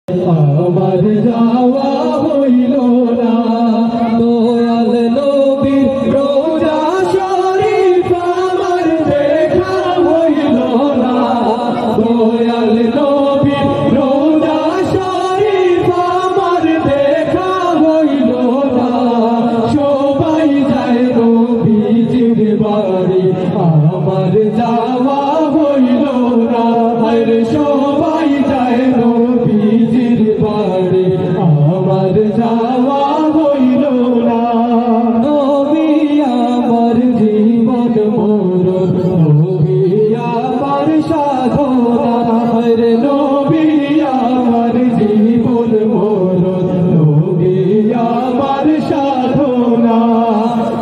আমার যাওয়া হইল না দয়াল নবীর রোজা শরীফ আমার দেখা হইল না দয়াল নবীর রোজা শরীফ আমার দেখা হইল না সবাই যায় নবীজির বাড়ি আমার যাওয়া হইল না আরে সবাই যায় নবীজির বাড়ি আমার যাওয়া হইল না নবী আমার জীবন মরণ নবী আমার সাধনা রে নবী আমার জীবন মরণ নবী আমার সাধনা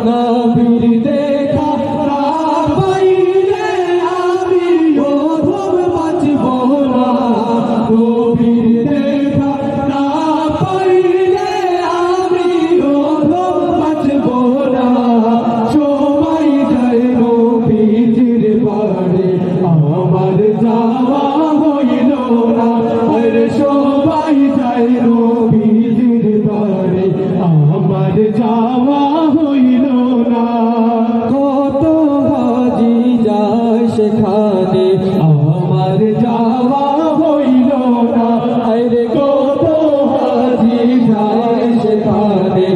নবীর দেখা না পাইলে আমি অধম বাঁচব না নবীর দেখা না পাইলে আমি অধম বাঁচব না সবাই যায় নবীজির বাড়ি আমার যাওয়া হইল না আরে সবাই যায় নবীজির বাড়ি আমার যাওয়া হইল না কত হাজি যায় সেখানে আমার যাওয়া হইল না আরে কত হাজি যায় সেখানে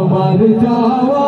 আমার যাওয়া